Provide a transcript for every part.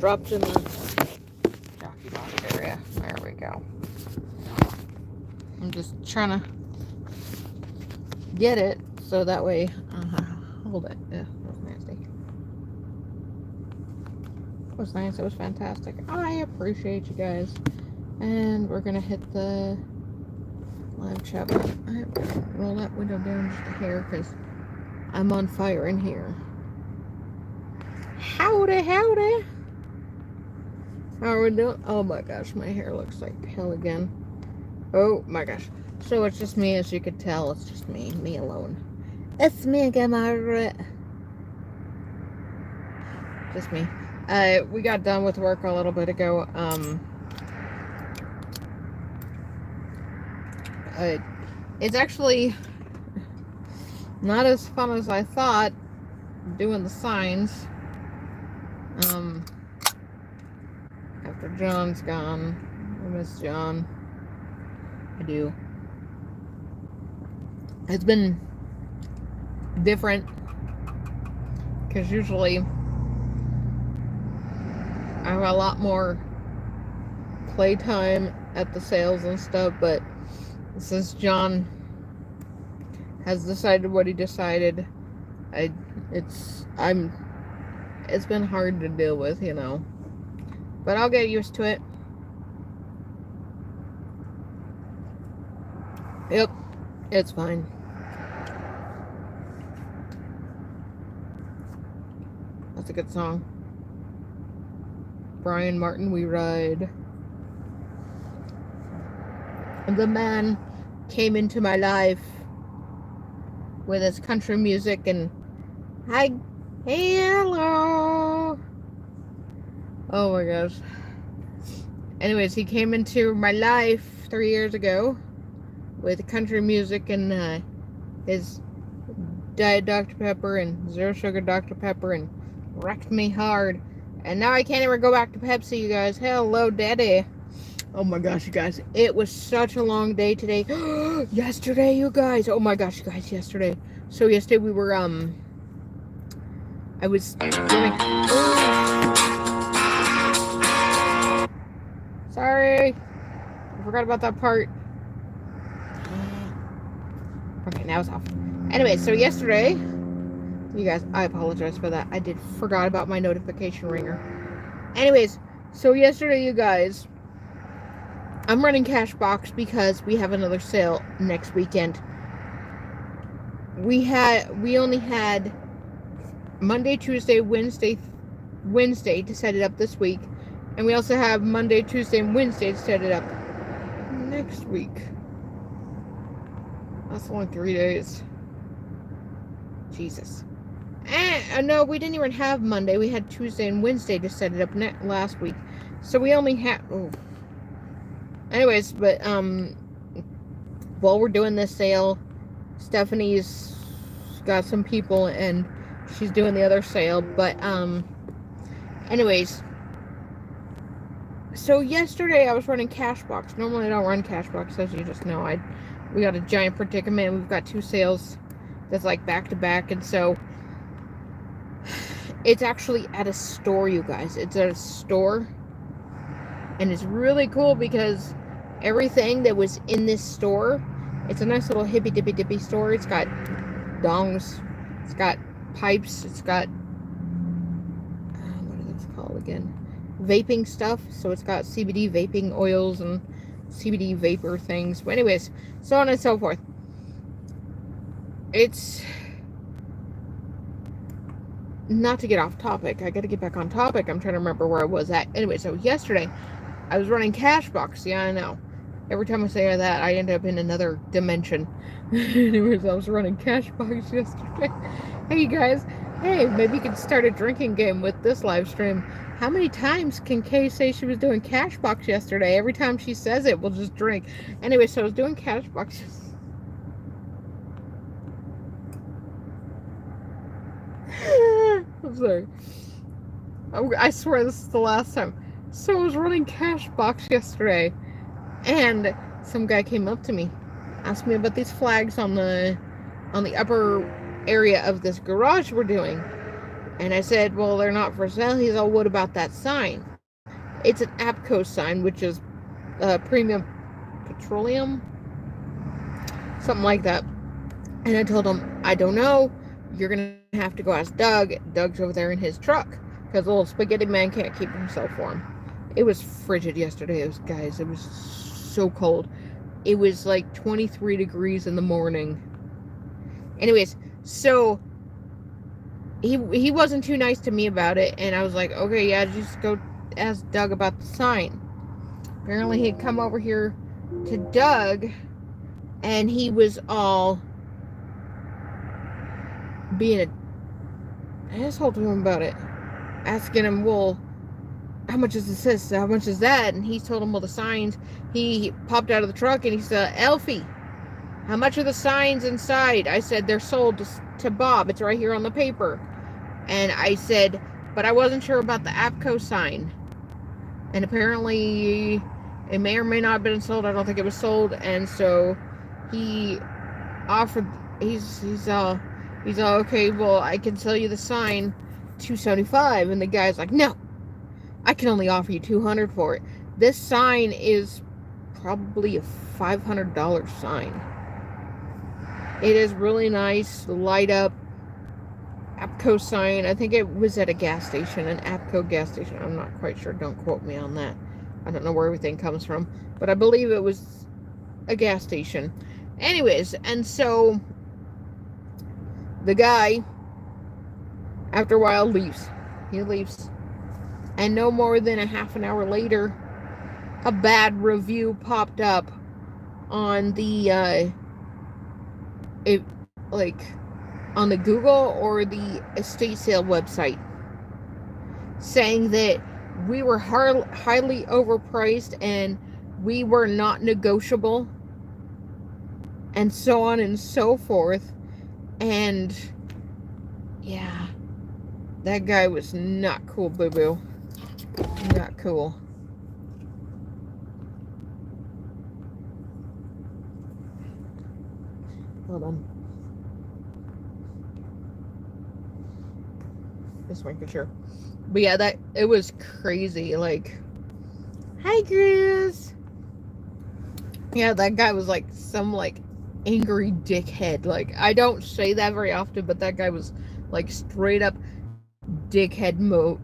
dropped in the jockey box area. There we go. I'm just trying to get it so that way, hold it. Yeah, that was nasty. It was nice. It was fantastic. I appreciate you guys. And we're going to hit the live chat button. I'm going to roll that window down just a hair because I'm on fire in here. Howdy, howdy. How are we doing? Oh my gosh, my hair looks like hell again. Oh my gosh. So it's just me, as you could tell. It's just me alone. It's me again, Margaret. Just me. We got done with work a little bit ago. It's actually not as fun as I thought doing the signs. After John's gone, I miss John. I do. It's been different because usually I have a lot more playtime at the sales and stuff, but since John has decided what he decided, it's been hard to deal with, you know. But I'll get used to it. Yep, it's fine. That's a good song. Brian Martin, We Ride. The man came into my life with his country music and hello. Oh my gosh. Anyways, he came into my life 3 years ago with country music and his Diet Dr. Pepper and Zero Sugar Dr. Pepper and wrecked me hard. And now I can't ever go back to Pepsi, you guys. Hello, Daddy. Oh my gosh, you guys. It was such a long day today. Yesterday, you guys. Oh my gosh, you guys, yesterday. So yesterday we were, I was doing... Sorry. I forgot about that part. Okay, now it's off. Anyway, so yesterday, you guys, I apologize for that. I forgot about my notification ringer. Anyways, so yesterday, you guys, I'm running Cashbox because we have another sale next weekend. We only had Monday, Tuesday, Wednesday to set it up this week. And we also have Monday, Tuesday, and Wednesday to set it up next week. That's only 3 days. Jesus. No, we didn't even have Monday. We had Tuesday and Wednesday to set it up last week. So we only had... Oh. Anyways, but, while we're doing this sale, Stephanie's got some people and she's doing the other sale. But, anyways... So yesterday I was running Cashbox. Normally I don't run Cashbox, as you just know. We got a giant predicament. We've got 2 sales that's like back to back, and so it's actually at a store, you guys. It's at a store, and it's really cool because everything that was in this store, it's a nice little hippy dippy dippy store. It's got dongs, it's got pipes, it's got what is it called again? Vaping stuff. So it's got CBD vaping oils and CBD vapor things. But anyways, so on and so forth. It's not to get off topic. I got to get back on topic. I'm trying to remember where I was at. Anyway, so yesterday I was running Cashbox. Yeah, I know. Every time I say that, I end up in another dimension. Anyways, I was running Cashbox yesterday. Hey, you guys. Hey, maybe you could start a drinking game with this live stream. How many times can Kay say she was doing Cashbox yesterday? Every time she says it, we'll just drink. Anyway, so I was doing Cashbox. I'm sorry. I swear this is the last time. So I was running Cashbox yesterday, and some guy came up to me, asked me about these flags on the upper area of this garage we're doing. And I said, well, they're not for sale. He's all, what about that sign? It's an APCO sign, which is premium petroleum, something like that. And I told him, I don't know. You're going to have to go ask Doug. Doug's over there in his truck because the little spaghetti man can't keep himself warm. It was frigid yesterday, guys. It was so cold. It was like 23 degrees in the morning. Anyways, so he wasn't too nice to me about it, and I was like, okay, yeah, just go ask Doug about the sign. Apparently he'd come over here to Doug, and he was all being an asshole to him about it, asking him, well, how much is this? How much is that? And he told him, well, the signs. He popped out of the truck and he said, Elfie, how much are the signs inside? I said, they're sold to Bob. It's right here on the paper. And I said, but I wasn't sure about the APCO sign. And apparently it may or may not have been sold. I don't think it was sold. And so he offered, he's all, okay, well, I can sell you the sign $275. And the guy's like, no, I can only offer you $200 for it. This sign is probably a $500 sign. It is really nice, light up APCO sign. I think it was at a gas station, an APCO gas station. I'm not quite sure. Don't quote me on that. I don't know where everything comes from, but I believe it was a gas station. Anyways, and so the guy, after a while, leaves. He leaves. And no more than a half an hour later, a bad review popped up on the on the Google or the estate sale website, saying that we were highly overpriced and we were not negotiable, and so on and so forth. And yeah, that guy was not cool, boo-boo. Not cool. Hold on. Just making sure. But yeah, it was crazy. Like, hi, Chris. Yeah, that guy was like some like angry dickhead. Like, I don't say that very often, but that guy was like straight up dickhead mode.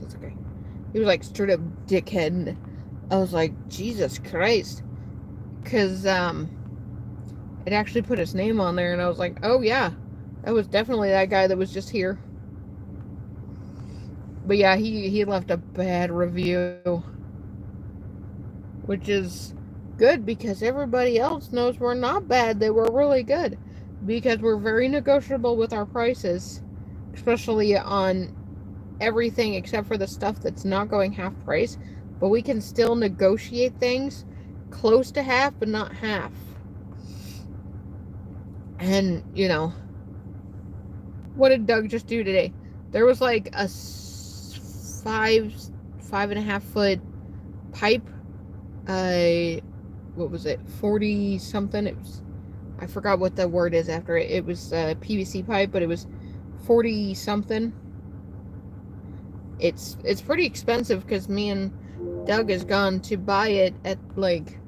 It's okay. He was like straight up dickhead, and I was like, Jesus Christ. Because it actually put his name on there, and I was like, oh yeah, that was definitely that guy that was just here. But yeah, he left a bad review, which is good because everybody else knows we're not bad. They were really good because we're very negotiable with our prices, especially on everything except for the stuff that's not going half price. But we can still negotiate things close to half, but not half. And, you know, what did Doug just do today? There was like a 5.5 foot pipe. What was it? 40 something. It was, I forgot what the word is after it. It was a PVC pipe, but it was 40 something. It's pretty expensive because me and Doug has gone to buy it at like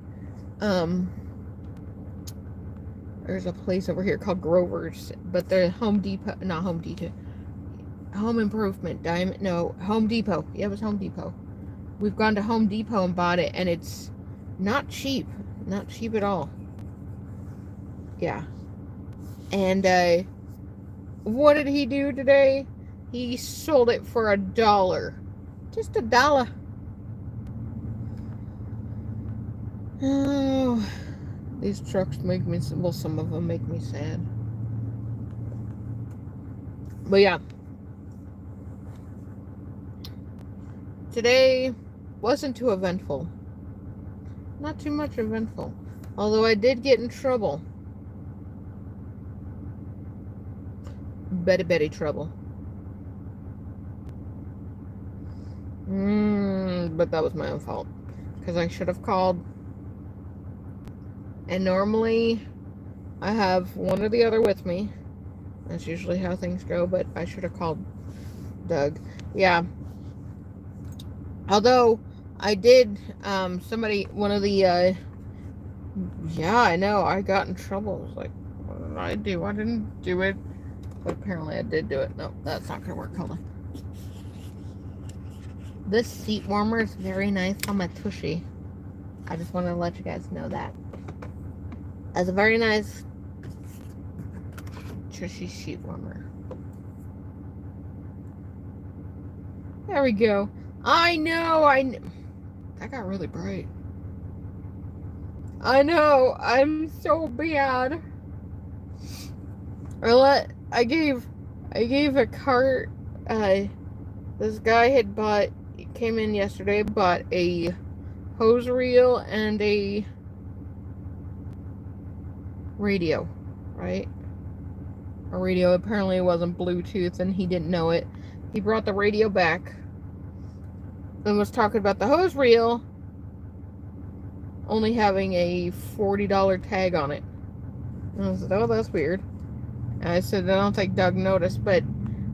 there's a place over here called Grover's, but they're Home Depot, not Home Depot, Home Improvement, Home Depot. Yeah, it was Home Depot. We've gone to Home Depot and bought it, and it's not cheap at all. Yeah. And what did he do today? He sold it for $1. Just $1. Oh, these trucks make me, well, some of them make me sad. But yeah, today wasn't too eventful. Not too much eventful. Although I did get in trouble. Betty trouble. But that was my own fault. Because I should have called. And normally, I have one or the other with me. That's usually how things go, but I should have called Doug. Yeah. Although, I did, one of the, yeah, I know, I got in trouble. I was like, what did I do? I didn't do it. But apparently I did do it. No, that's not going to work. Hold on. This seat warmer is very nice on my tushy. I just want to let you guys know that. That's a very nice tushy seat warmer. There we go. I know. That got really bright. I know. I'm so bad. I gave a cart. This guy came in yesterday, bought a hose reel and a radio, right? A radio. Apparently it wasn't Bluetooth and he didn't know it. He brought the radio back and was talking about the hose reel only having a $40 tag on it. And I said, oh, that's weird. And I said, I don't think Doug noticed, but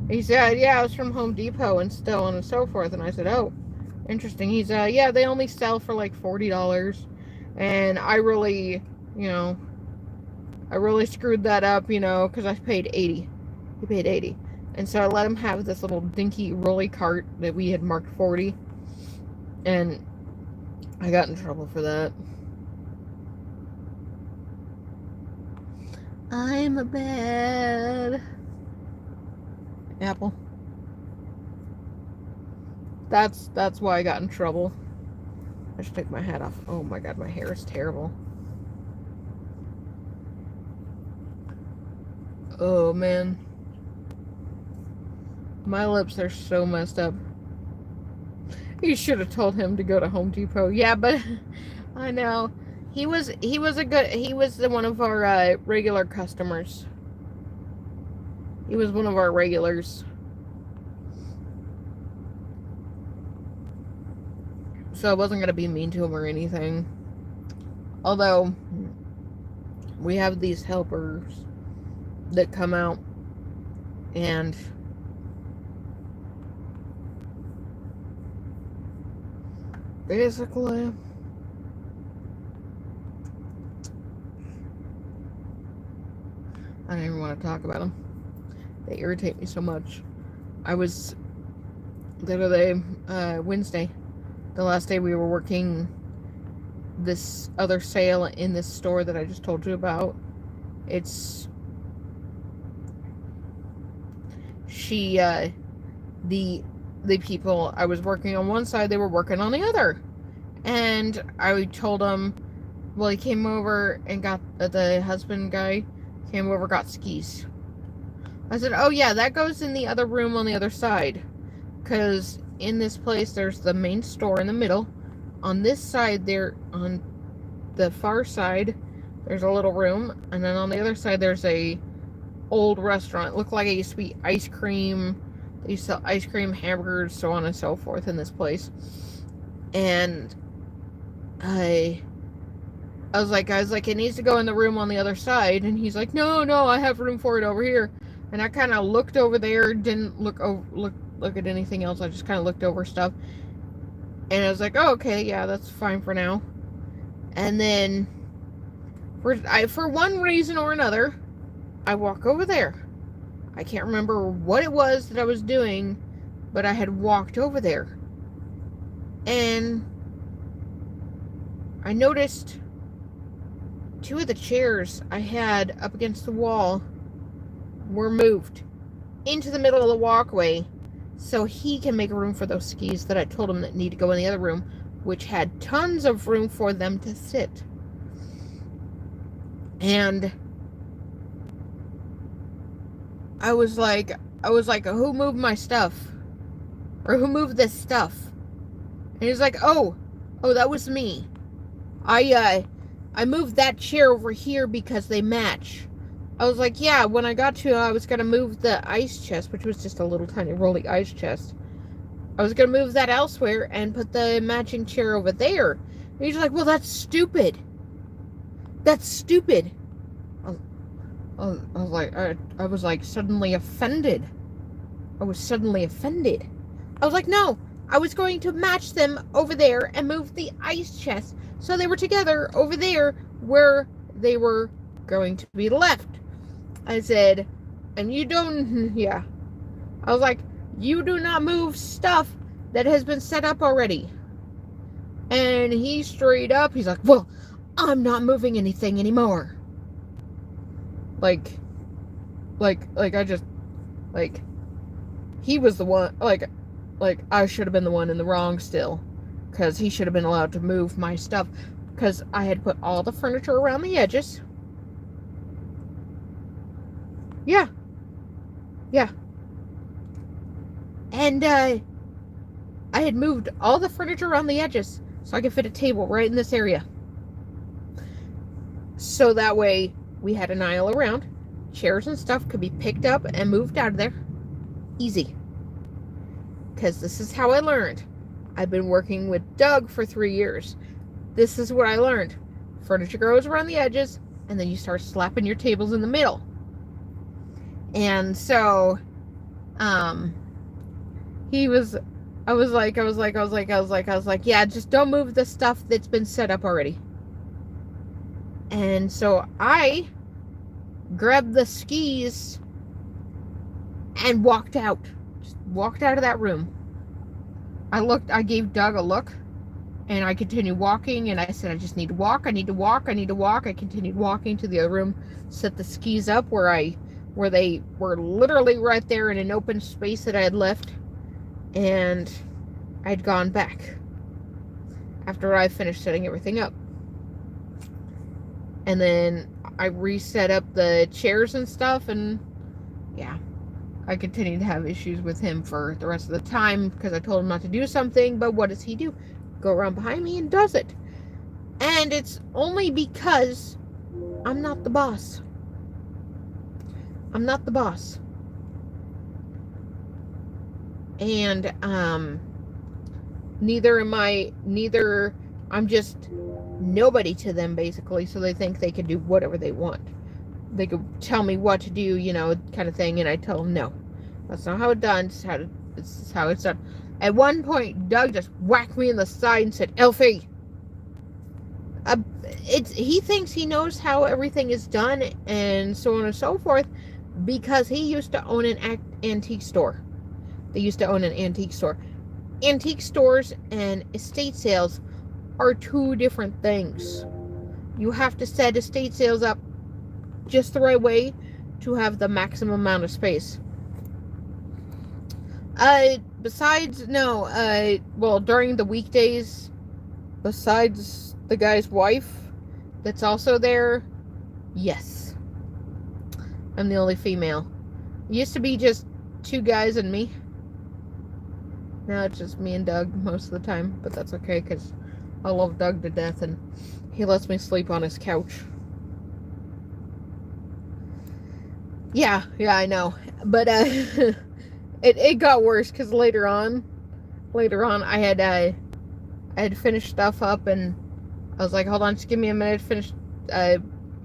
he said, yeah, it was from Home Depot and so on and so forth. And I said, oh, interesting. He's, yeah, they only sell for like $40. And I really, I really screwed that up, because I paid $80. He paid $80. And so I let him have this little dinky rolly cart that we had marked $40. And I got in trouble for that. I'm a bad apple. That's why I got in trouble. I should take my hat off. Oh my god, my hair is terrible. Oh man. My lips are so messed up. You should have told him to go to Home Depot. Yeah, but I know. He was one of our regular customers. He was one of our regulars. So I wasn't going to be mean to him or anything. Although, we have these helpers that come out and basically I don't even want to talk about them. They irritate me so much. I was the other day, Wednesday, the last day we were working this other sale in this store that I just told you about. It's the people I was working on one side, they were working on the other. And I told them, well, he came over and got, the husband guy came over, got skis. I said, oh yeah, that goes in the other room on the other side. Because in this place, there's the main store in the middle. On this side, there, on the far side, there's a little room. And then on the other side, there's a old restaurant. It looked like it used to be ice cream. They used to sell ice cream, hamburgers, so on and so forth in this place. And I was like, it needs to go in the room on the other side. And he's like, no, I have room for it over here. And I kind of looked over there, didn't look at anything else. I just kind of looked over stuff. And I was like, oh, okay, yeah, that's fine for now. And then, for one reason or another, I walk over there. I can't remember what it was that I was doing, but I had walked over there. And I noticed two of the chairs I had up against the wall were moved into the middle of the walkway so he can make room for those skis that I told him that need to go in the other room, which had tons of room for them to sit. And I was like, who moved my stuff? Or who moved this stuff? And he's like, oh, that was me. I moved that chair over here because they match. I was like, yeah, when I got to, I was going to move the ice chest, which was just a little tiny rolling ice chest. I was going to move that elsewhere and put the matching chair over there. And he's like, well, that's stupid. That's stupid. I was like suddenly offended. I was suddenly offended. I was like, no, I was going to match them over there and move the ice chest so they were together over there where they were going to be left. I said, and you don't, yeah. I was like, you do not move stuff that has been set up already. And he straight up, he's like, well, I'm not moving anything anymore. Like I just, like, he was the one, like I should have been the one in the wrong still. Because he should have been allowed to move my stuff. Because I had put all the furniture around the edges. Yeah. Yeah. And, I had moved all the furniture around the edges so I could fit a table right in this area. So that way we had an aisle around. Chairs and stuff could be picked up and moved out of there. Easy. Because this is how I learned. I've been working with Doug for 3 years. This is what I learned. Furniture goes around the edges, and then you start slapping your tables in the middle. And so, he was, I was like, yeah, just don't move the stuff that's been set up already. And so I grabbed the skis and walked out. Just walked out of that room. I gave Doug a look, and I continued walking, and I said, I just need to walk, I need to walk. I continued walking to the other room, set the skis up where they were literally right there in an open space that I had left, and I'd gone back after I finished setting everything up. And then I reset up the chairs and stuff, and yeah, I continued to have issues with him for the rest of the time because I told him not to do something, but what does he do? Go around behind me and does it. And it's only because I'm not the boss. I'm not the boss. And I'm just nobody to them, basically, so they think they can do whatever they want. They could tell me what to do, kind of thing, and I tell them, no, that's not how it's done. This is how it's done. At one point, Doug just whacked me in the side and said, Elfie, he thinks he knows how everything is done, and so on and so forth, because he used to own an antique store. They used to own an antique store. Antique stores and estate sales are two different things. You have to set estate sales up just the right way to have the maximum amount of space. During the weekdays, besides the guy's wife that's also there, yes, I'm the only female. It used to be just 2 guys and me. Now it's just me and Doug most of the time, but that's okay because I love Doug to death and he lets me sleep on his couch. Yeah, I know. But it got worse because later on I had finished stuff up and I was like, hold on, just give me a minute to finish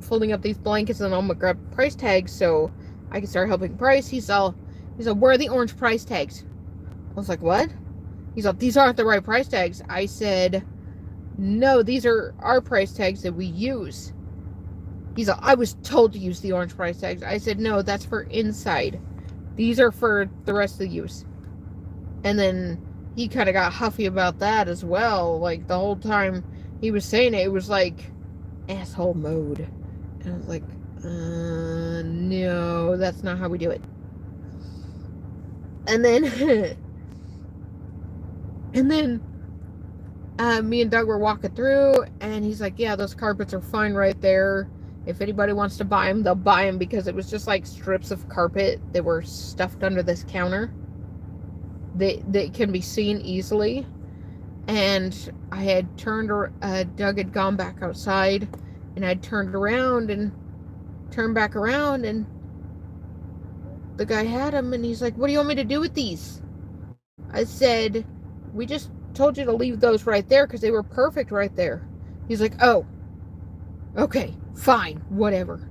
folding up these blankets and I'm gonna grab price tags so I can start helping Price. He's all, where are the orange price tags? I was like, what? He's like, these aren't the right price tags. I said, no, these are our price tags that we use. He's like, I was told to use the orange price tags. I said, no, that's for inside. These are for the rest of the use. And then he kind of got huffy about that as well. Like, the whole time he was saying it, it was like asshole mode. And I was like, no, that's not how we do it. And then me and Doug were walking through, and he's like, yeah, those carpets are fine right there. If anybody wants to buy them, they'll buy them, because it was just like strips of carpet that were stuffed under this counter. They can be seen easily. And I had Doug had gone back outside, and I'd turned back around, and the guy had them, and he's like, what do you want me to do with these? I said, we just told you to leave those right there because they were perfect right there. He's like, oh, okay, fine, whatever.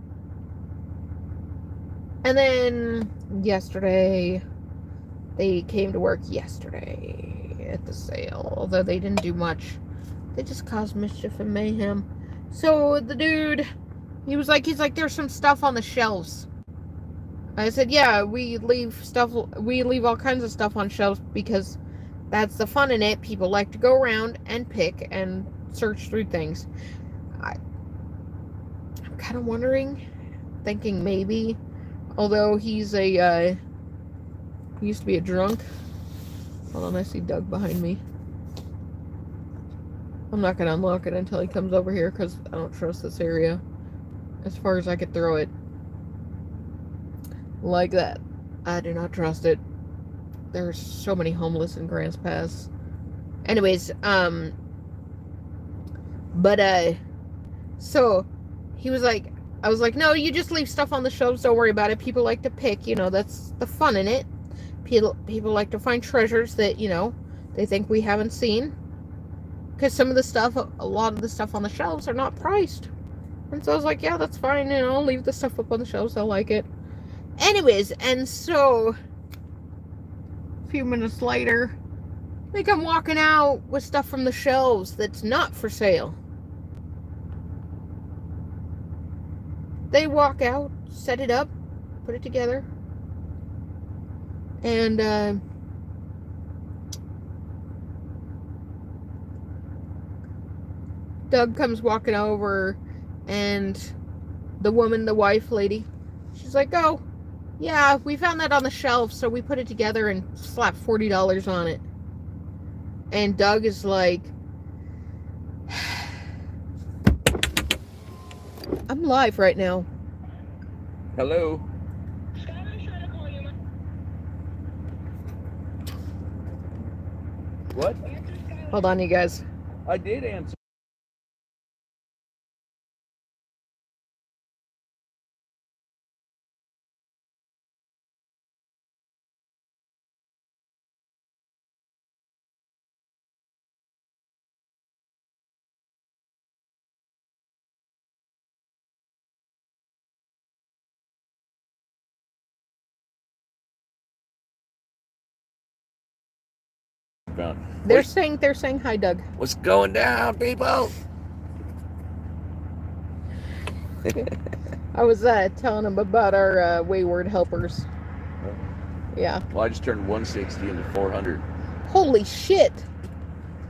And then yesterday, they came to work yesterday at the sale, although they didn't do much. They just caused mischief and mayhem. So the dude, he's like, there's some stuff on the shelves. I said, yeah, we leave all kinds of stuff on shelves because that's the fun in it. People like to go around and pick and search through things. I'm kind of wondering, thinking maybe, although he used to be a drunk. Hold on, I see Doug behind me. I'm not going to unlock it until he comes over here because I don't trust this area as far as I could throw it. Like that. I do not trust it. There's so many homeless in Grants Pass. Anyways, so he was like, I was like, no, you just leave stuff on the shelves, don't worry about it. People like to pick, that's the fun in it. People like to find treasures that, they think we haven't seen. Because a lot of the stuff on the shelves are not priced. And so I was like, yeah, that's fine, I'll leave the stuff up on the shelves, they'll like it. Anyways, and so a few minutes later, I think I'm walking out with stuff from the shelves that's not for sale. They walk out, set it up, put it together, and Doug comes walking over, and the wife lady, she's like, oh, yeah, we found that on the shelf, so we put it together and slapped $40 on it. And Doug is like, I'm live right now. Hello. What? Hold on, you guys. I did answer. They're saying hi, Doug. What's going down, people? I was telling them about our wayward helpers. Yeah. Well, I just turned 160 into 400. Holy shit!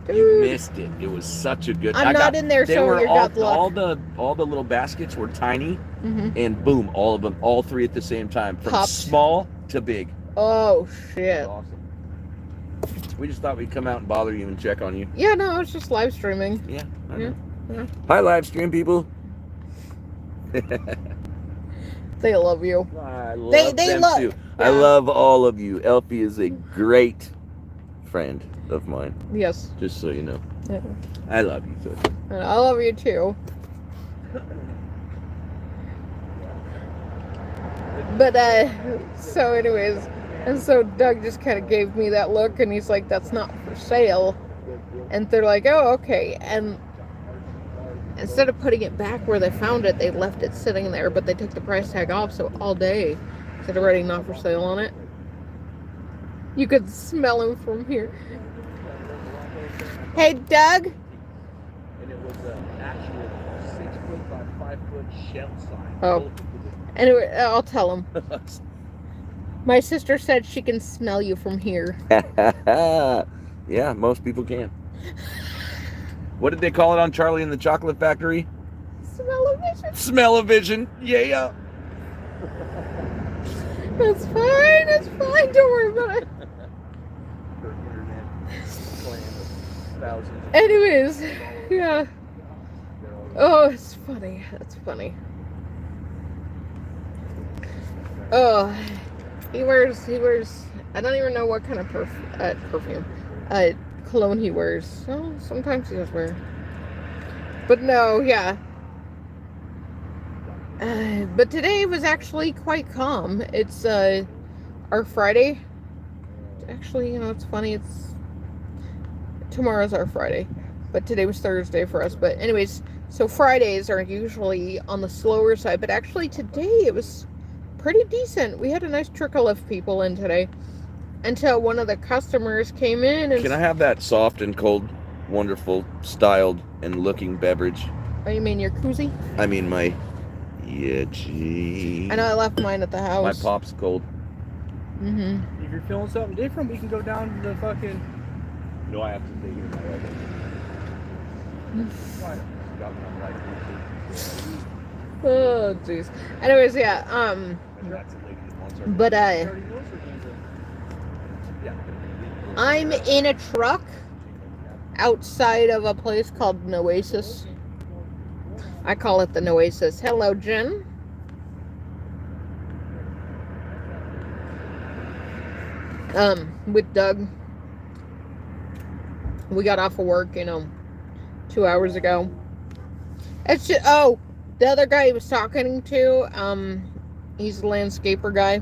Dude. You missed it. It was such a good. I'm not in there, so you're got luck. All the little baskets were tiny, and boom, all of them, all three at the same time, from Popped. small to big. Oh shit! Awesome. We just thought we'd come out and bother you and check on you. Yeah, no, I was just live streaming. Yeah. Yeah. Hi, live stream people. They love you. I love they them love. too. Yeah. I love all of you. Elfie is a great friend of mine. Yes. Just so you know. Yeah. I love you, so. And I love you too. But so anyways, and so Doug just kind of gave me that look, and he's like, "That's not for sale." And they're like, "Oh, okay." And instead of putting it back where they found it, they left it sitting there, but they took the price tag off, so all day it said already not for sale on it. You could smell him from here. Hey, Doug. And it was an actual 6-foot by 5-foot shell sign. Oh. Anyway, I'll tell him. My sister said she can smell you from here. Yeah, most people can. What did they call it on Charlie and the Chocolate Factory? Smell-o-vision. Smell-o-vision. Yeah. It's fine. It's fine. Don't worry about it. Anyways, yeah. Oh, it's funny. That's funny. Oh, he wears, I don't even know what kind of perfume, cologne he wears. Oh, sometimes he does wear. But no, yeah. But today was actually quite calm. It's, our Friday. Actually, it's funny, tomorrow's our Friday. But today was Thursday for us. But anyways, so Fridays are usually on the slower side. But actually today it was pretty decent. We had a nice trickle of people in today until one of the customers came in and... Can I have that soft and cold, wonderful, styled, and looking beverage? Oh, you mean your koozie? I mean my... Yeah, gee. I know I left mine at the house. My pop's cold. Mm-hmm. If you're feeling something different, we can go down to the fucking... No, I have to stay here in my weather. Why? Oh, jeez. Anyways, yeah, but, I'm in a truck outside of a place called Noasis. I call it the Noasis. Hello, Jen. With Doug. We got off of work, 2 hours ago. It's just, the other guy he was talking to, he's a landscaper guy.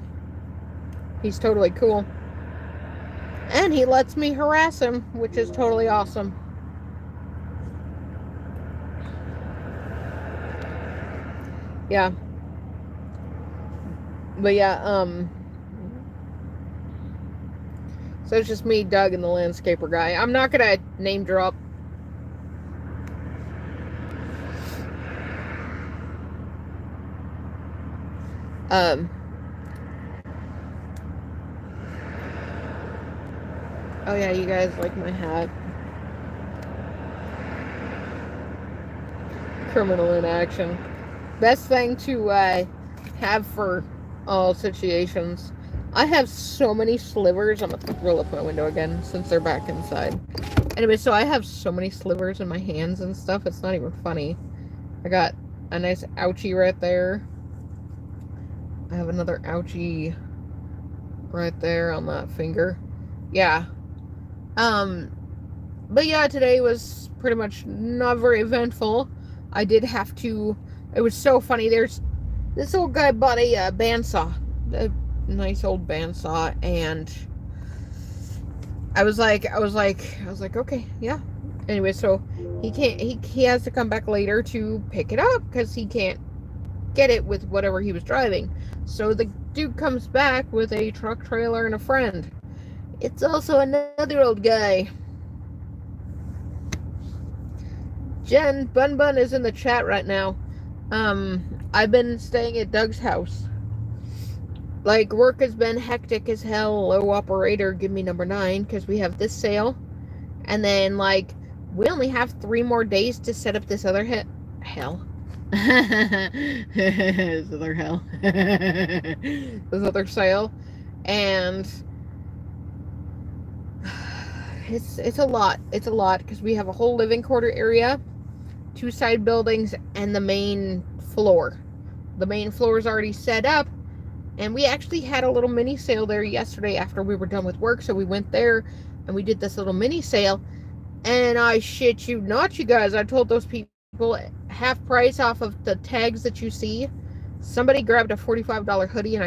He's totally cool. And he lets me harass him, which is totally awesome. Yeah. But yeah, so it's just me, Doug, and the landscaper guy. I'm not gonna name drop. Oh yeah, you guys like my hat. Criminal in action. Best thing to have for all situations. I have so many slivers. I'm gonna roll up my window again since they're back inside. Anyway, so I have so many slivers in my hands and stuff. It's not even funny. I got a nice ouchie right there. I have another ouchie right there on that finger. Yeah. But yeah, today was pretty much not very eventful. I did have to... It was so funny. There's... This old guy bought a bandsaw. A nice old bandsaw, and I was like, okay, yeah. Anyway, so he has to come back later to pick it up because he can't get it with whatever he was driving. So the dude comes back with a truck trailer and a friend. It's also another old guy. Jen Bun is in the chat right now. I've been staying at Doug's house. Like, work has been hectic as hell. Low operator, give me number 9, because we have this sale. And then, like, we only have 3 more days to set up this other hell. This other hell. This other sale. And it's a lot. It's a lot, because we have a whole living quarter area, 2 side buildings, and the main floor. The main floor is already set up. And we actually had a little mini sale there yesterday after we were done with work. So we went there and we did this little mini sale. And I shit you not, you guys. I told those people half price off of the tags that you see. Somebody grabbed a $45 hoodie and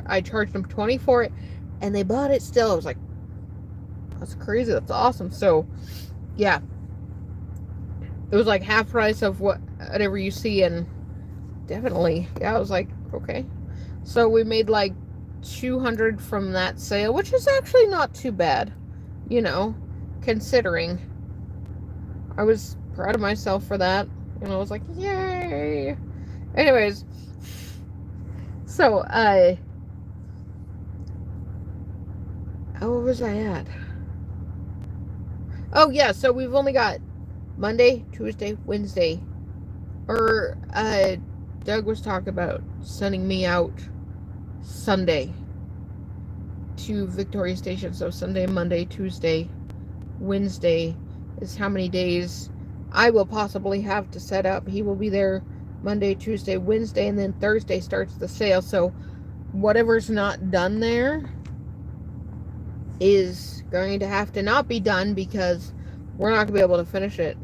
I charged them $20 for it. And they bought it still. I was like, that's crazy. That's awesome. So, yeah. It was like half price of whatever you see. And definitely, yeah, I was like, okay. So we made like $200 from that sale, which is actually not too bad, considering. I was proud of myself for that. I was like, yay. Anyways, so what was I at? Oh yeah, so we've only got Monday, Tuesday, Wednesday. Or Doug was talking about sending me out Sunday to Victoria Station. So Sunday, Monday, Tuesday, Wednesday is how many days I will possibly have to set up. He will be there Monday, Tuesday, Wednesday, and then Thursday starts the sale. So whatever's not done there is going to have to not be done because we're not going to be able to finish it.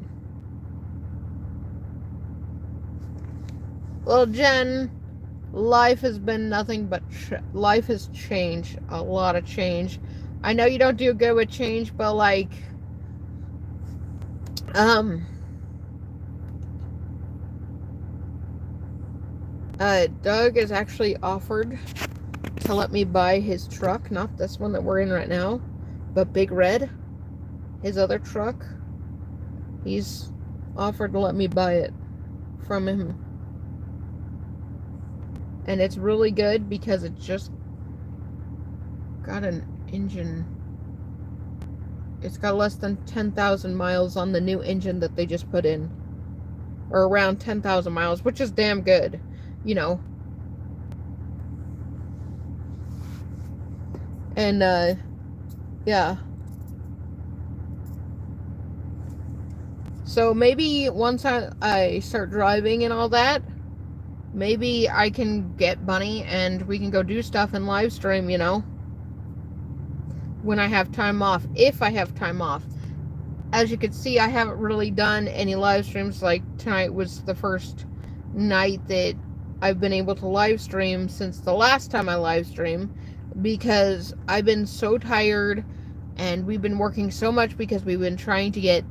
Well, Jen, life has been nothing but life has changed. A lot of change. I know you don't do good with change, but like, Doug is actually offered to let me buy his truck, not this one that we're in right now, but Big Red, his other truck. He's offered to let me buy it from him. And it's really good because it just got an engine. It's got less than 10,000 miles on the new engine that they just put in. Or around 10,000 miles, which is damn good, you know. And, yeah. So maybe once I start driving and all that, maybe I can get Bunny and we can go do stuff and live stream, you know, when I have time off, if I have time off. As you can see, I haven't really done any live streams. Like tonight was the first night that I've been able to live stream since the last time I live streamed, because I've been so tired and we've been working so much because we've been trying to get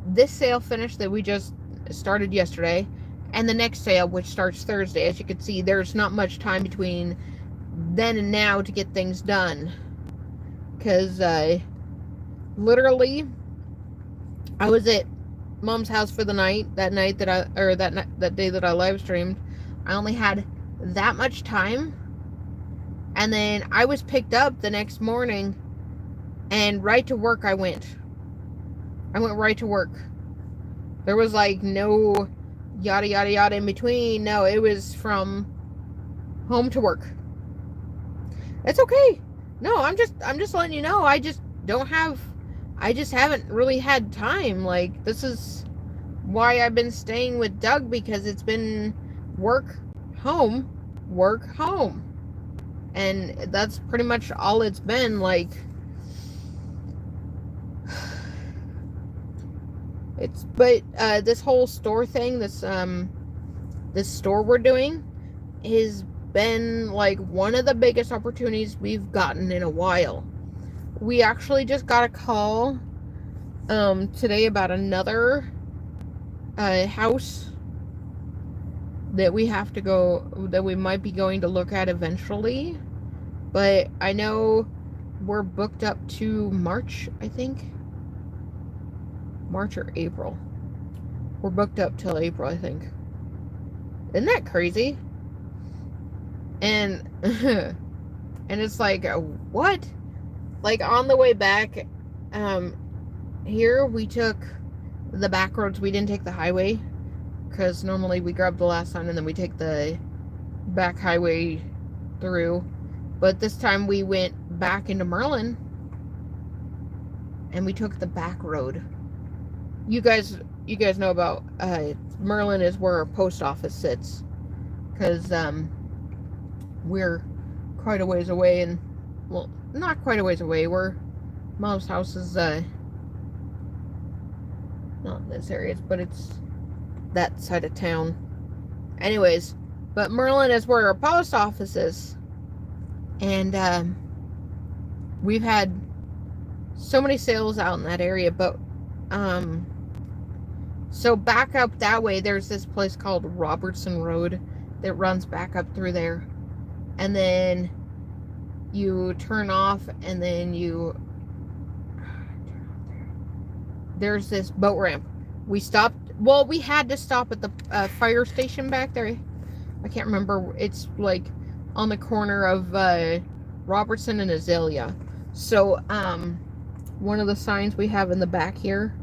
this sale finished that we just started yesterday, and the next sale, which starts Thursday. As you can see, there's not much time between then and now to get things done, because literally I was at Mom's house for the night, that day that I live streamed. I only had that much time, and then I was picked up the next morning, and right to work I went right to work. There was like no yada yada yada in between. No, it was from home to work. It's okay. No, I'm just letting you know, I just haven't really had time. Like, this is why I've been staying with Doug, because it's been work, home. And that's pretty much all it's been. Like, this whole store thing, this store we're doing has been like one of the biggest opportunities we've gotten in a while. We actually just got a call today about another house that we might be going to look at eventually, but I know we're booked up to March, I think. March or April. We're booked up till April, I think. Isn't that crazy? And and it's like, what? Like, on the way back here, we took the back roads. We didn't take the highway, because normally we grab the last sign and then we take the back highway through. But this time we went back into Merlin and we took the back road. You guys know about Merlin is where our post office sits, because we're quite a ways away, and well, not quite a ways away. We're Mom's house is not in this area, but it's that side of town. Anyways, but Merlin is where our post office is, and we've had so many sales out in that area. But so back up that way, there's this place called Robertson Road that runs back up through there, and then you turn off, and then there's this boat ramp. We had to stop at the fire station back there. I can't remember. It's like on the corner of Robertson and Azalea. So one of the signs we have in the back here,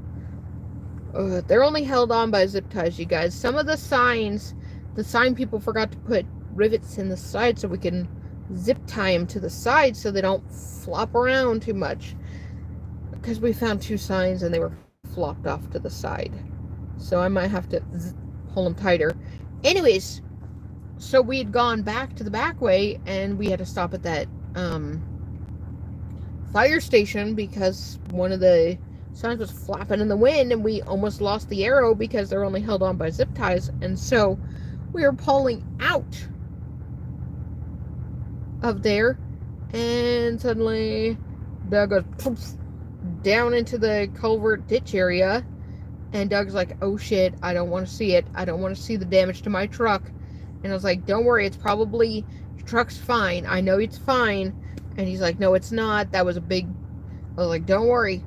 they're only held on by zip ties, you guys. Some of the signs, the sign people forgot to put rivets in the side so we can zip tie them to the side so they don't flop around too much. Because we found 2 signs and they were flopped off to the side. So I might have to pull them tighter. Anyways, so we had gone back to the back way, and we had to stop at that fire station because one of the signs was flapping in the wind, and we almost lost the arrow because they're only held on by zip ties. And so we were pulling out of there, and suddenly Doug goes poof, down into the culvert ditch area, and Doug's like, oh shit, I don't want to see it. I don't want to see the damage to my truck. And I was like, don't worry, it's probably, your truck's fine. I know it's fine. And he's like, no, it's not. That was a big, I was like, don't worry.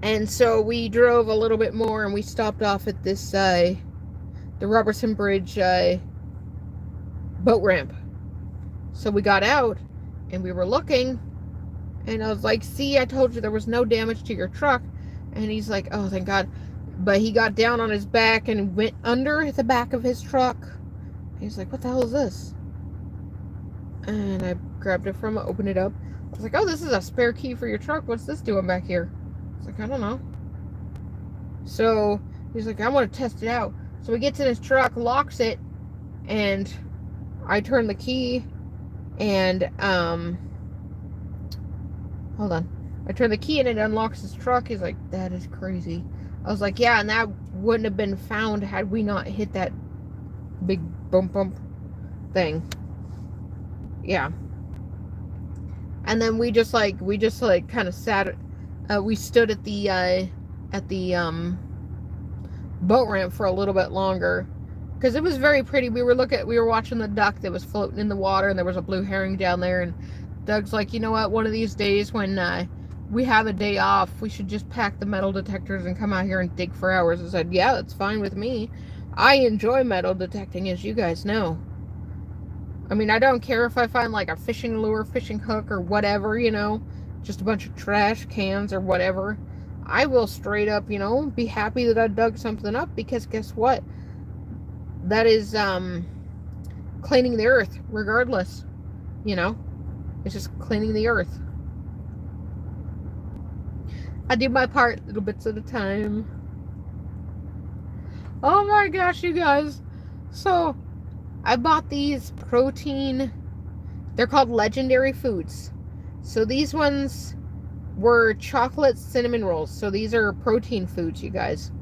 And so we drove a little bit more and we stopped off at this, the Robertson Bridge, boat ramp. So we got out and we were looking and I was like, see, I told you there was no damage to your truck. And he's like, oh, thank God. But he got down on his back and went under the back of his truck. He's like, what the hell is this? And I grabbed it from him, opened it up. I was like, oh, this is a spare key for your truck. What's this doing back here? I was like, I don't know. So he's like, I want to test it out. So he gets in his truck, locks it, and I turn the key and, hold on. I turn the key and it unlocks his truck. He's like, that is crazy. I was like, yeah, and that wouldn't have been found had we not hit that big bump thing. Yeah. And then we just like kind of sat, we stood at the boat ramp for a little bit longer because it was very pretty. We were watching the duck that was floating in the water, and there was a blue herring down there, and Doug's like, you know what, one of these days when we have a day off, we should just pack the metal detectors and come out here and dig for hours. I said, yeah, that's fine with me. I enjoy metal detecting, as you guys know. I mean, I don't care if I find like a fishing lure, fishing hook, or whatever, you know, just a bunch of trash cans or whatever. I will straight up, you know, be happy that I dug something up, because guess what? That is cleaning the earth regardless, you know? It's just cleaning the earth. I do my part little bits at a time. Oh my gosh, you guys. So, I bought these protein, they're called Legendary Foods. So these ones were chocolate cinnamon rolls. So these are protein foods, you guys.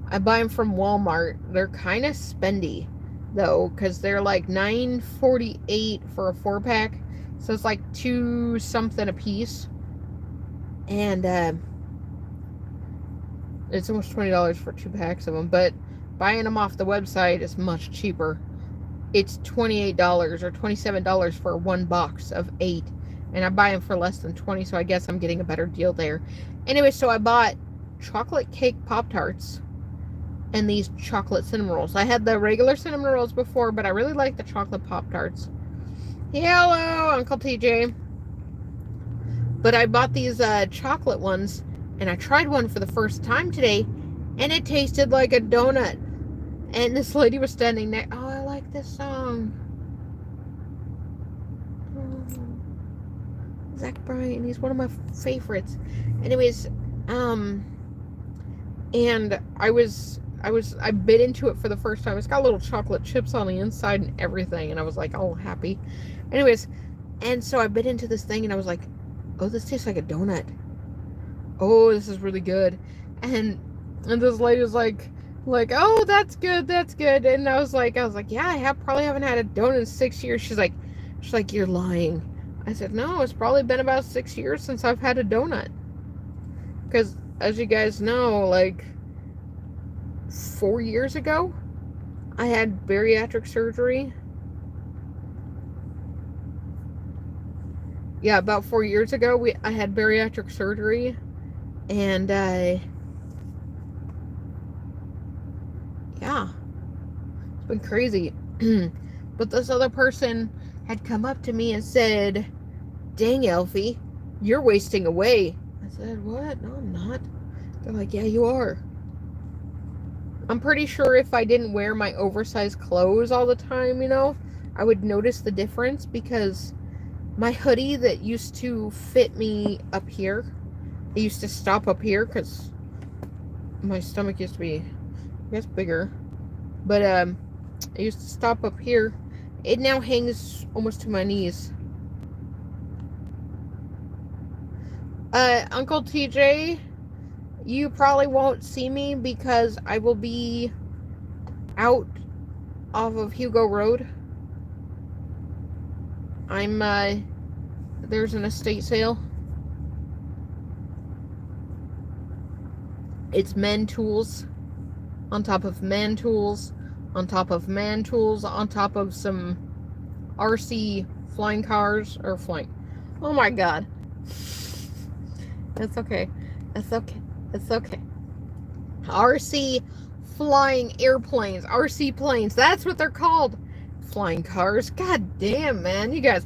I buy them from Walmart. They're kind of spendy, though, because they're like $9.48 for a 4-pack. So it's like $2 something a piece. And it's almost $20 for 2 packs of them. But buying them off the website is much cheaper. It's $28 or $27 for 1 box of 8. And I buy them for less than $20, so I guess I'm getting a better deal there. Anyway, so I bought chocolate cake Pop-Tarts and these chocolate cinnamon rolls. I had the regular cinnamon rolls before, but I really like the chocolate Pop-Tarts. Hello, Uncle TJ. But I bought these chocolate ones, and I tried one for the first time today, and it tasted like a donut. And this lady was standing there. Oh, I like this song. Zach Bryan, he's one of my favorites. Anyways, and I bit into it for the first time. It's got little chocolate chips on the inside and everything, and I was like, oh, happy. Anyways, and so I bit into this thing, and I was like, oh, this tastes like a donut. Oh, this is really good. And this lady was like, oh, that's good. And I was like, yeah, I probably haven't had a donut in 6 years. She's like, you're lying. I said, no, it's probably been about 6 years since I've had a donut. Because, as you guys know, like, 4 years ago, I had bariatric surgery. Yeah, about 4 years ago, I had bariatric surgery. And, yeah, it's been crazy. But this other person had come up to me and said, dang, Elfie, you're wasting away. I said, what? No, I'm not. They're like, yeah, you are. I'm pretty sure if I didn't wear my oversized clothes all the time, you know, I would notice the difference, because my hoodie that used to fit me up here, it used to stop up here because my stomach used to be, I guess, bigger. But it used to stop up here. It now hangs almost to my knees. Uncle TJ, you probably won't see me because I will be out off of Hugo Road. There's an estate sale. It's men tools on top of men tools on top of man tools, on top of some RC flying cars, or flying. Oh my god. It's okay. It's okay. It's okay. RC flying airplanes, RC planes. That's what they're called. Flying cars. God damn, man. You guys.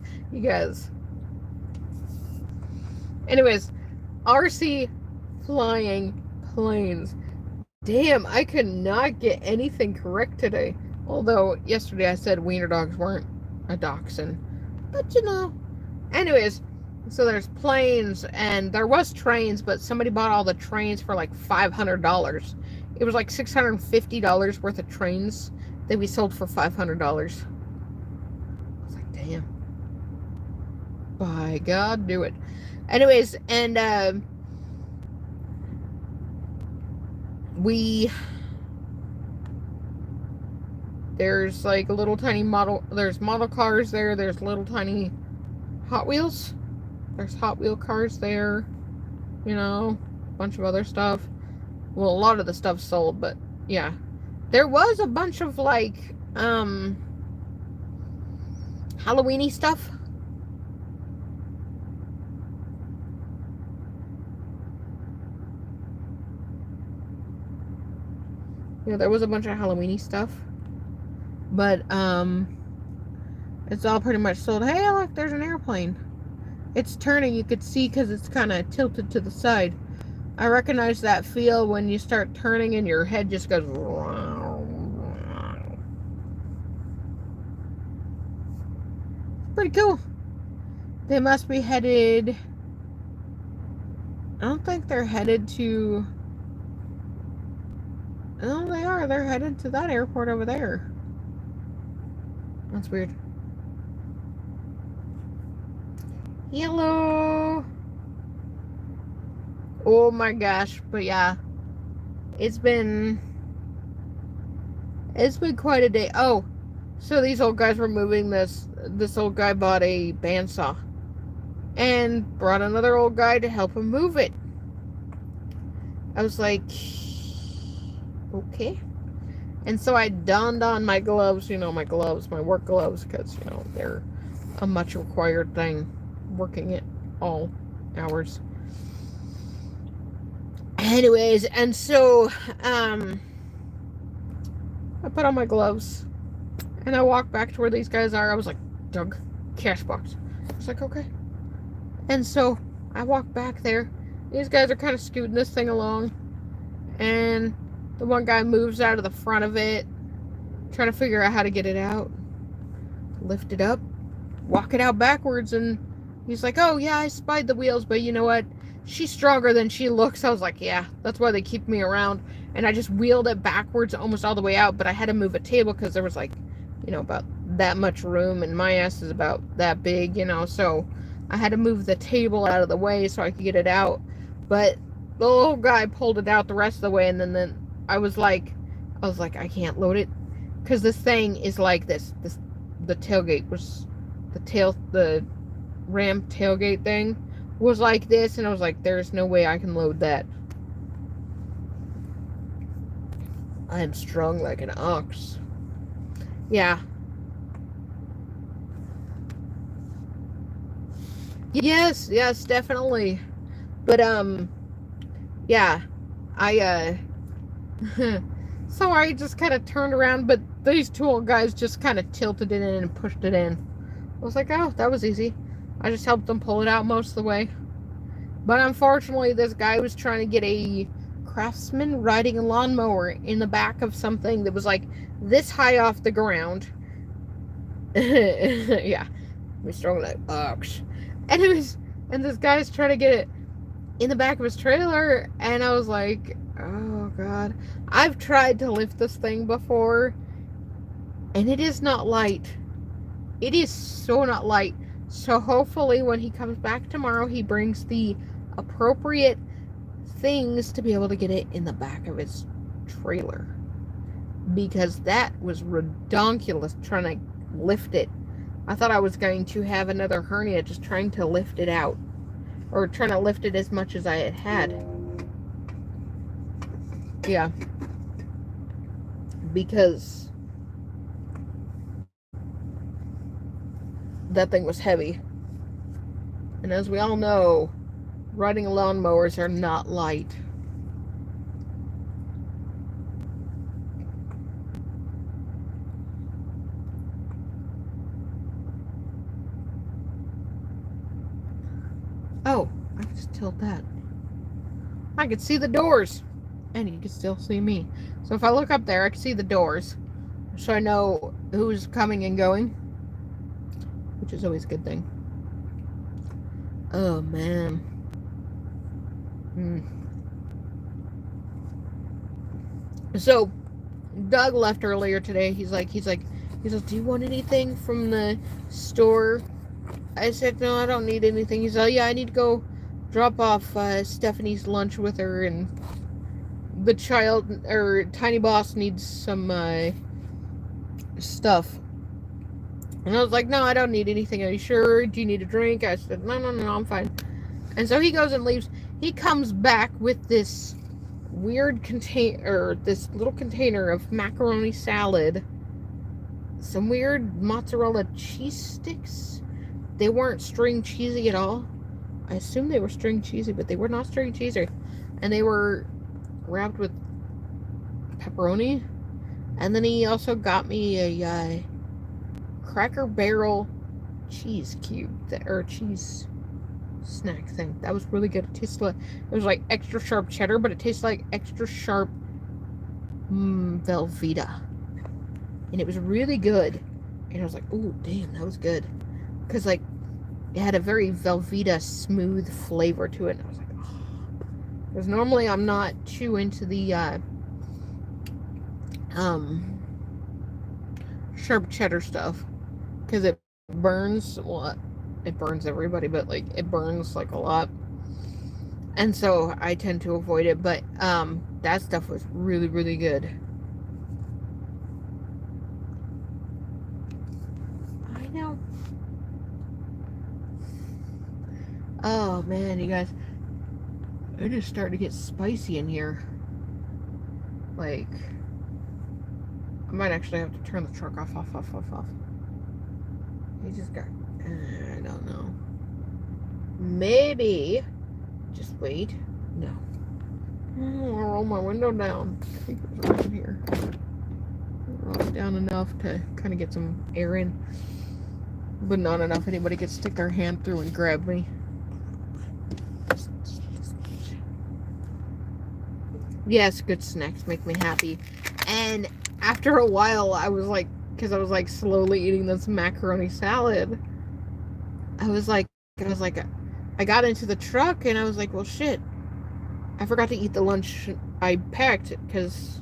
Anyways, RC flying planes. Damn, I could not get anything correct today. Although yesterday I said wiener dogs weren't a dachshund. But you know. Anyways, so there's planes and there was trains, but somebody bought all the trains for like $500. It was like $650 worth of trains that we sold for $500. I was like, damn. By God, do it. Anyways, and there's like a little tiny there's model cars there, there's little tiny Hot Wheels. There's Hot Wheel cars there, you know, a bunch of other stuff. Well, a lot of the stuff sold, but yeah. There was a bunch of like Halloween-y stuff. Yeah, there was a bunch of Halloween-y stuff. But it's all pretty much sold. Hey, look, there's an airplane. It's turning, you could see, because it's kind of tilted to the side. I recognize that feel when you start turning and your head just goes. Pretty cool. They must be headed. I don't think they're headed to. No, they are. They're headed to that airport over there. That's weird. Hello. Oh my gosh, but yeah. It's been quite a day. Oh, so these old guys were moving this old guy bought a bandsaw and brought another old guy to help him move it. I was like, okay. And so I donned on my gloves, my work gloves, because, they're a much required thing, working it all hours. Anyways, and so, I put on my gloves, and I walked back to where these guys are. I was like, Doug, cash box. I was like, okay. And so, I walked back there. These guys are kind of scooting this thing along, and the one guy moves out of the front of it, trying to figure out how to get it out. Lift it up, walk it out backwards, and he's like, oh yeah, I spied the wheels, but you know what? She's stronger than she looks. I was like, yeah, that's why they keep me around. And I just wheeled it backwards almost all the way out, but I had to move a table because there was like, about that much room, and my ass is about that big, so I had to move the table out of the way so I could get it out. But the little guy pulled it out the rest of the way, and then I was like, I can't load it, because this thing is like this. The tailgate was the Ram tailgate thing was like this, and I was like, there's no way I can load that. I am strong like an ox. Yeah. Yes, definitely. But yeah, so I just kind of turned around, but these two old guys just kind of tilted it in and pushed it in. I was like, oh, that was easy. I just helped them pull it out most of the way. But unfortunately, this guy was trying to get a Craftsman riding a lawnmower in the back of something that was like this high off the ground. Yeah, I'm strong like ox. And this guy's trying to get it in the back of his trailer, and I was like, oh god. I've tried to lift this thing before, and it is not light. It is so not light. So hopefully when he comes back tomorrow, he brings the appropriate things to be able to get it in the back of his trailer. Because that was redonkulous trying to lift it. I thought I was going to have another hernia just trying to lift it out. Or trying to lift it as much as I had. Yeah. Because that thing was heavy. And as we all know, riding lawnmowers are not light. Oh, I can just tilt that. I can see the doors. And you can still see me. So if I look up there, I can see the doors. So I know who's coming and going. Which is always a good thing. Oh, man. So, Doug left earlier today. He's like, do you want anything from the store? I said, no, I don't need anything. He's like, yeah, I need to go drop off Stephanie's lunch with her, and the child, or Tiny Boss, needs some stuff. And I was like, no, I don't need anything. Are you sure? Do you need a drink? I said, no, I'm fine. And so he goes and leaves. He comes back with this weird container, this little container of macaroni salad, some weird mozzarella cheese sticks. They weren't string cheesy at all. I assume they were string cheesy, but they were not string cheesy. And they were wrapped with pepperoni. And then he also got me a Cracker Barrel cheese cube, or cheese snack thing. That was really good. It tasted like, it was like extra sharp cheddar, but it tasted like extra sharp Velveeta. And it was really good. And I was like, oh, damn, that was good. Because, like, it had a very Velveeta smooth flavor to it. And I was like, oh. Because normally I'm not too into the sharp cheddar stuff. Because it burns. Well, it burns everybody, but, like, it burns, like, a lot. And so I tend to avoid it. But that stuff was really, really good. I know. Oh, man, you guys. It is starting to get spicy in here. Like, I might actually have to turn the truck off. He just got, I don't know. Maybe, just wait. No. I'll roll my window down. I think it was around here. Roll it down enough to kind of get some air in. But not enough anybody could stick their hand through and grab me. Yes, good snacks make me happy. And after a while, I was like, because I was like slowly eating this macaroni salad, I got into the truck and I was like, well, shit, I forgot to eat the lunch I packed, because,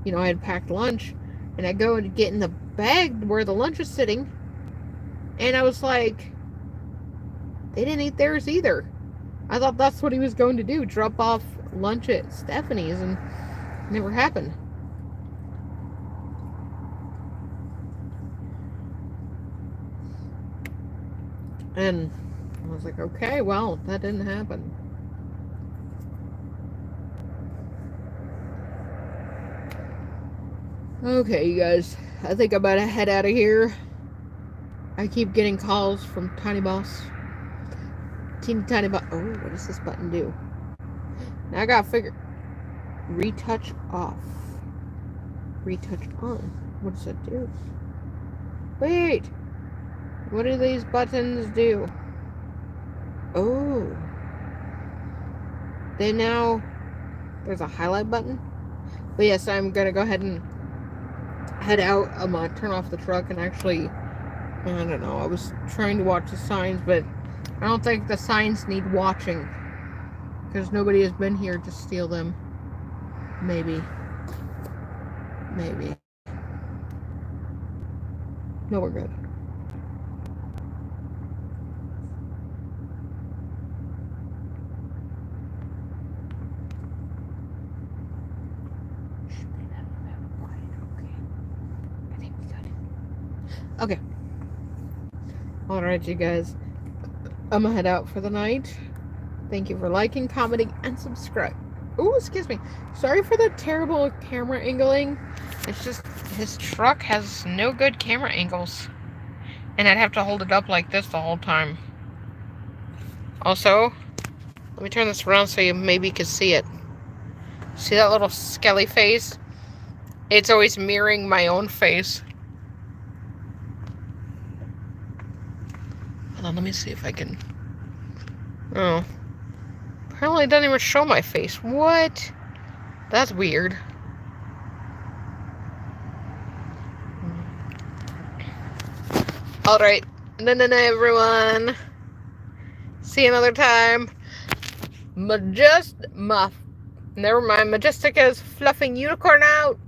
you know, I had packed lunch, and I go and get in the bag where the lunch is sitting, and I was like, they didn't eat theirs either. I thought that's what he was going to do, drop off lunch at Stephanie's, and it never happened. And I was like, okay, well, that didn't happen. Okay, you guys, I think I'm about to head out of here. I keep getting calls from Tiny Boss. Tiny Boss. Oh, what does this button do? Now I gotta figure. Retouch off. Retouch on. What does that do? Wait! What do these buttons do? Oh. There's a highlight button. But yes, I'm gonna go ahead and head out. I'm gonna turn off the truck and actually, I don't know, I was trying to watch the signs, but I don't think the signs need watching, because nobody has been here to steal them. Maybe. No, we're good. Okay. Alright, you guys. I'm gonna head out for the night. Thank you for liking, commenting, and subscribe. Oh, excuse me. Sorry for the terrible camera angling. It's just, his truck has no good camera angles. And I'd have to hold it up like this the whole time. Also, let me turn this around so you maybe could see it. See that little skelly face? It's always mirroring my own face. Hold on, let me see if I can... Oh. Apparently it doesn't even show my face. What? That's weird. Alright. Everyone. See you another time. Never mind. Majestica's fluffing unicorn out.